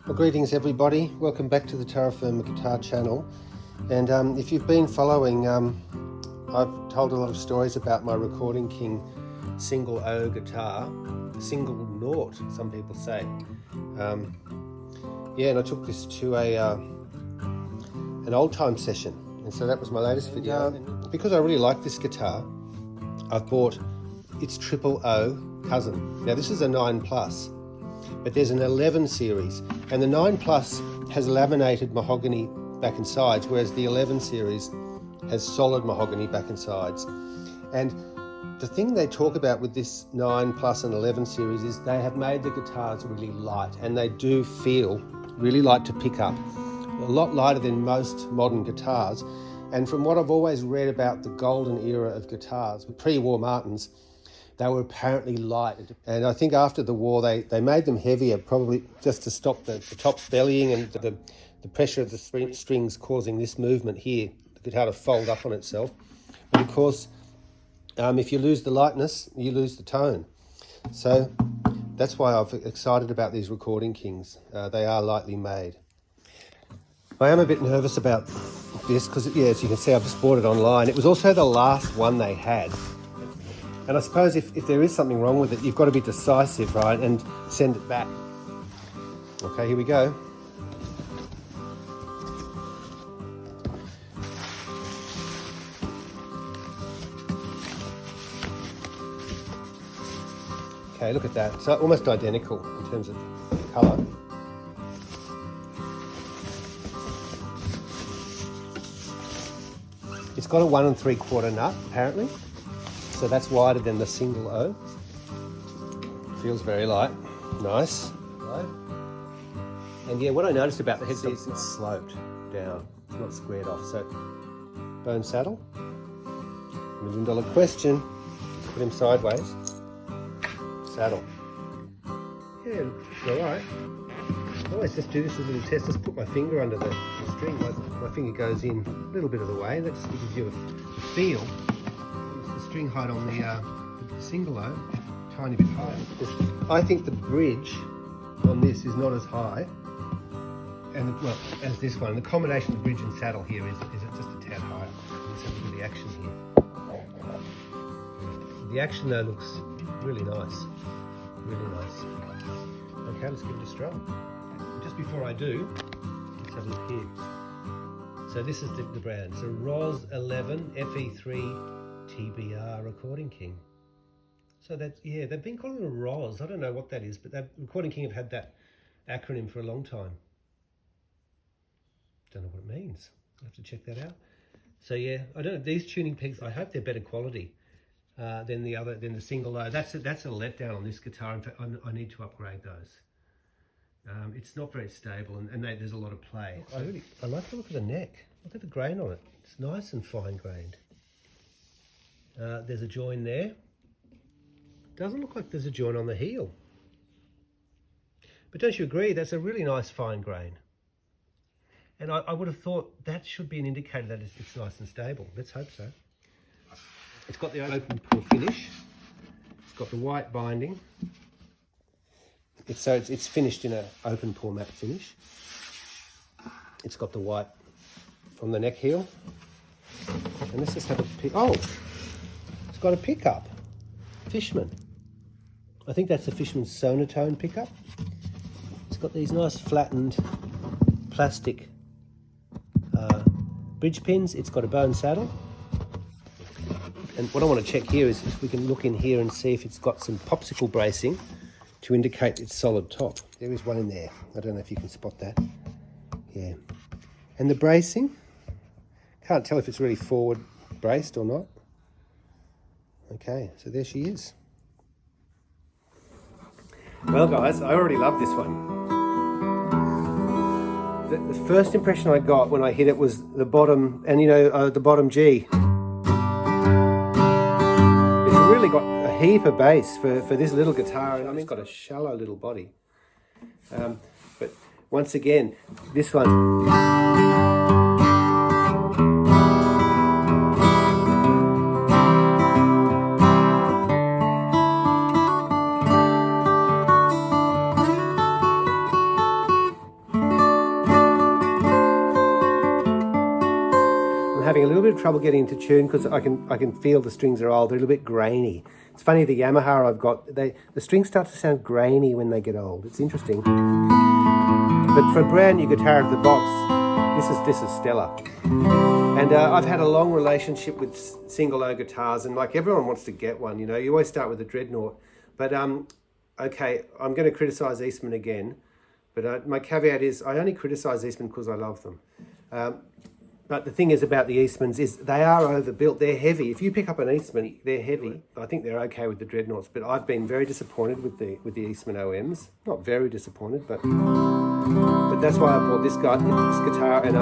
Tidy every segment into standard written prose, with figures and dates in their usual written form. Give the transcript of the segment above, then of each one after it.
Well, greetings everybody, welcome back to the Terra Firma Guitar channel. And if you've been following, I've told a lot of stories about my Recording King single O guitar, single nought some people say. Yeah, and I took this to an old time session, and so that was my latest video. Because I really like this guitar, I've bought its triple O cousin. Now this is a 9 Plus, but there's an 11 series, and the 9 Plus has laminated mahogany back and sides, whereas the 11 series has solid mahogany back and sides. And the thing they talk about with this 9 Plus and 11 series is they have made the guitars really light, and they do feel really light to pick up, a lot lighter than most modern guitars. And from what I've always read about the golden era of guitars, pre-war Martins, they were apparently light. And I think after the war, they made them heavier, probably just to stop the tops bellying and the pressure of the strings causing this movement here, the guitar to fold up on itself. But of course, if you lose the lightness, you lose the tone. So that's why I'm excited about these Recording Kings. They are lightly made. I am a bit nervous about this because, yeah, as you can see, I've just bought it online. It was also the last one they had. And I suppose if there is something wrong with it, you've got to be decisive, right, and send it back. Okay, here we go. Okay, look at that. So almost identical in terms of colour. It's got a 1 3/4 nut, apparently. So that's wider than the single O. Feels very light. Nice. Right. And yeah, what I noticed about the head is it's sloped down. It's not squared off. So, bone saddle. $1 million question. Let's put him sideways. Saddle. Yeah, all right. I always just do this as a little test. Just put my finger under the string. My finger goes in a little bit of the way. That just gives you a feel. String height on the single O, tiny bit higher. I think the bridge on this is not as high, and well, as this one. The combination of bridge and saddle here is just a tad higher. Let's have a look at the action here. The action though looks really nice, really nice. Okay, let's give it a strum. Just before I do, let's have a look here. So this is the brand. So ROS 11 FE3 TBR Recording King. So that's, yeah, they've been calling it a ROS. I don't know what that is, but Recording King have had that acronym for a long time. Don't know what it means. I'll have to check that out. So yeah, I don't know, these tuning pegs, I hope they're better quality than the single O. That's a letdown on this guitar. In fact, I need to upgrade those. It's not very stable, and there's a lot of play. I like the look of the neck. Look at the grain on it. It's nice and fine grained. There's a join there. Doesn't look like there's a join on the heel. But don't you agree? That's a really nice fine grain. And I would have thought that should be an indicator that it's nice and stable. Let's hope so. It's got the open pore finish. It's got the white binding. It's finished in an open pore matte finish. It's got the white from the neck heel. And let's just have a pick. Oh! It's got a pickup. Fishman. I think that's the Fishman's Sonotone pickup. It's got these nice flattened plastic bridge pins. It's got a bone saddle. And what I want to check here is if we can look in here and see if it's got some popsicle bracing to indicate its solid top. There is one in there. I don't know if you can spot that. Yeah. And the bracing, can't tell if it's really forward braced or not. Okay, so there she is. Well guys, I already love this one. The first impression I got when I hit it was the bottom, and the bottom G. It's really got a heap of bass for this little guitar. I mean, it's got a shallow little body. But once again, this one. Having a little bit of trouble getting into tune because I can feel the strings are old. They're a little bit grainy. It's funny, the Yamaha I've got, the strings start to sound grainy when they get old. It's interesting. But for a brand new guitar out of the box, this is stellar. And I've had a long relationship with single O guitars, and like everyone wants to get one. You always start with a Dreadnought. But okay, I'm going to criticise Eastman again. But my caveat is I only criticise Eastman because I love them. But the thing is about the Eastmans is they are overbuilt. They're heavy. If you pick up an Eastman, they're heavy. I think they're okay with the Dreadnoughts, but I've been very disappointed with the Eastman OMs. Not very disappointed, but that's why I bought this guitar, and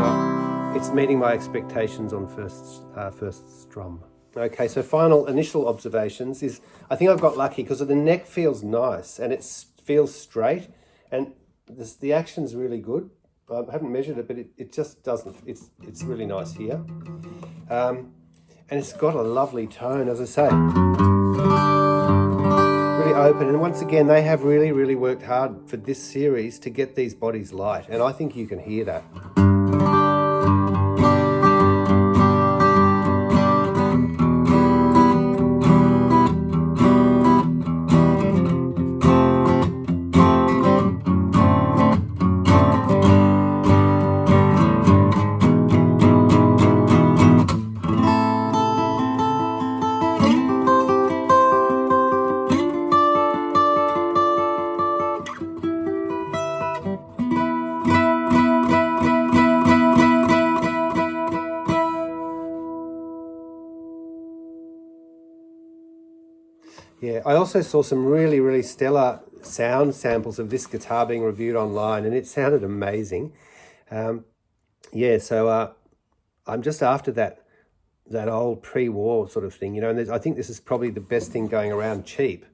it's meeting my expectations on first strum. Okay, so final initial observations is I think I've got lucky because the neck feels nice and it feels straight, and the action's really good. I haven't measured it, but it just doesn't. It's really nice here. And it's got a lovely tone, as I say. Really open. And once again, they have really, really worked hard for this series to get these bodies light. And I think you can hear that. Yeah, I also saw some really, really stellar sound samples of this guitar being reviewed online, and it sounded amazing. Yeah, so I'm just after that old pre-war sort of thing, and I think this is probably the best thing going around cheap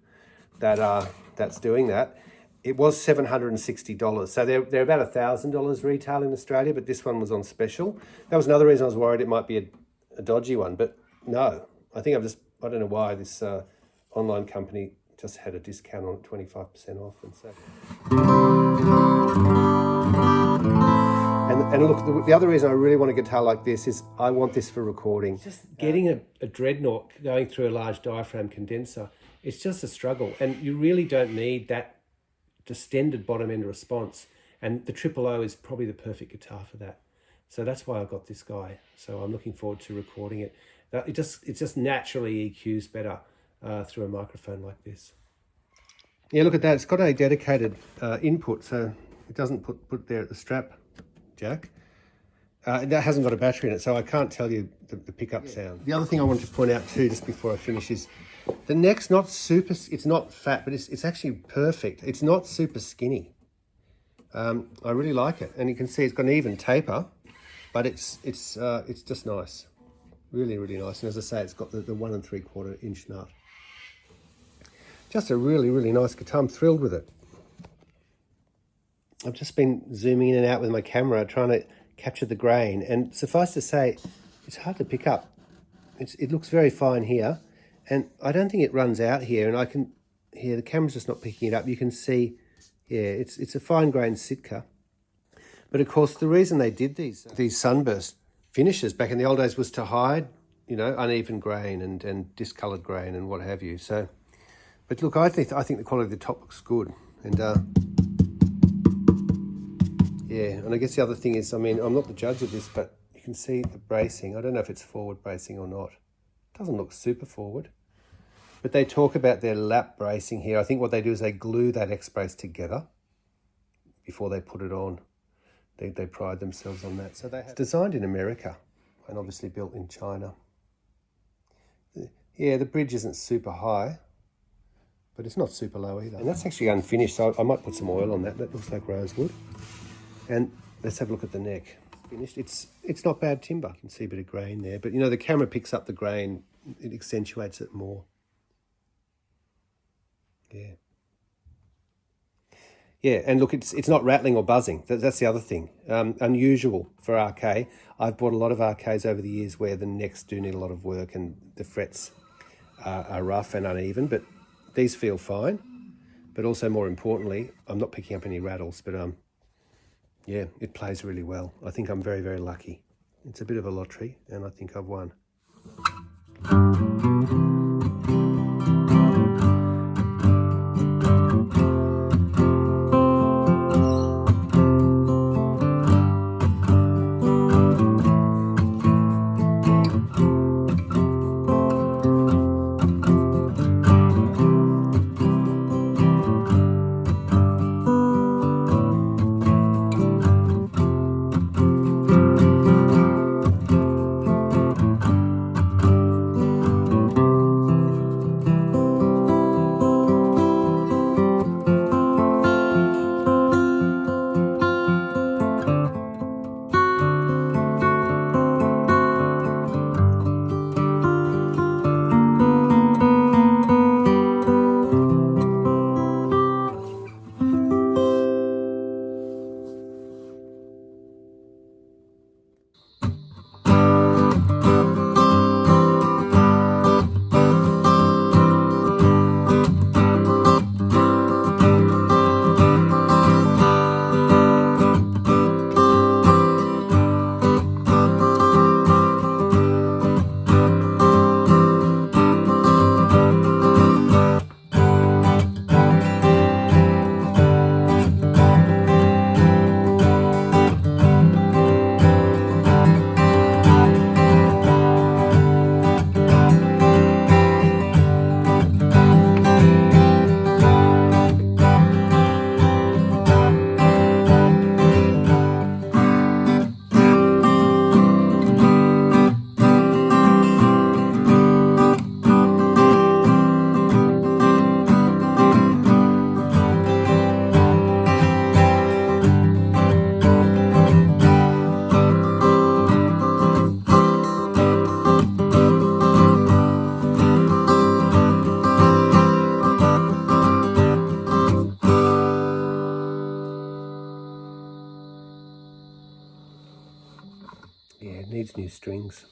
that's doing that. It was $760, so they're about $1,000 retail in Australia, but this one was on special. That was another reason I was worried it might be a dodgy one, but no, I think I don't know why this online company just had a discount on it, 25% off, and so. And look, the other reason I really want a guitar like this is I want this for recording. Just getting a Dreadnought going through a large diaphragm condenser, it's just a struggle, and you really don't need that distended bottom end response. And the Triple O is probably the perfect guitar for that. So that's why I got this guy. So I'm looking forward to recording it. It just naturally EQs better through a microphone like this. Yeah, look at that. It's got a dedicated input, so it doesn't put there at the strap jack. That hasn't got a battery in it, so I can't tell you the pickup sound. The other thing I wanted to point out too, just before I finish, is the neck's not super. It's not fat, but it's actually perfect. It's not super skinny. I really like it, and you can see it's got an even taper, but it's just nice, really, really nice. And as I say, it's got the 1 3/4 inch nut. Just a really, really nice guitar. I'm thrilled with it. I've just been zooming in and out with my camera, trying to capture the grain. And suffice to say, it's hard to pick up. It looks very fine here. And I don't think it runs out here. And I can hear the camera's just not picking it up. You can see, yeah, it's a fine grained Sitka. But of course, the reason they did these sunburst finishes back in the old days was to hide, uneven grain and discoloured grain and what have you. So. But look, I think the quality of the top looks good, and yeah. And I guess the other thing is, I'm not the judge of this, but you you can see the bracing. I don't know if it's forward bracing or not. It doesn't look super forward. But they talk about their lap bracing here. I think what they do is they glue that X-brace together before they put it on. They pride themselves on that. So it's designed in America and obviously built in China. Yeah, the bridge isn't super high, but it's not super low either. And that's actually unfinished, so I might put some oil on that. That looks like rosewood. And let's have a look at the neck. Finished. It's not bad timber. You can see a bit of grain there, but you know, the camera picks up the grain. It accentuates it more. Yeah. Yeah, and look, it's not rattling or buzzing. That's the other thing. Unusual for RK. I've bought a lot of RKs over the years where the necks do need a lot of work and the frets are rough and uneven, but these feel fine. But also, more importantly, I'm not picking up any rattles, but yeah, it plays really well. I think I'm very, very lucky. It's a bit of a lottery, and I think I've won. Yeah, it needs new strings.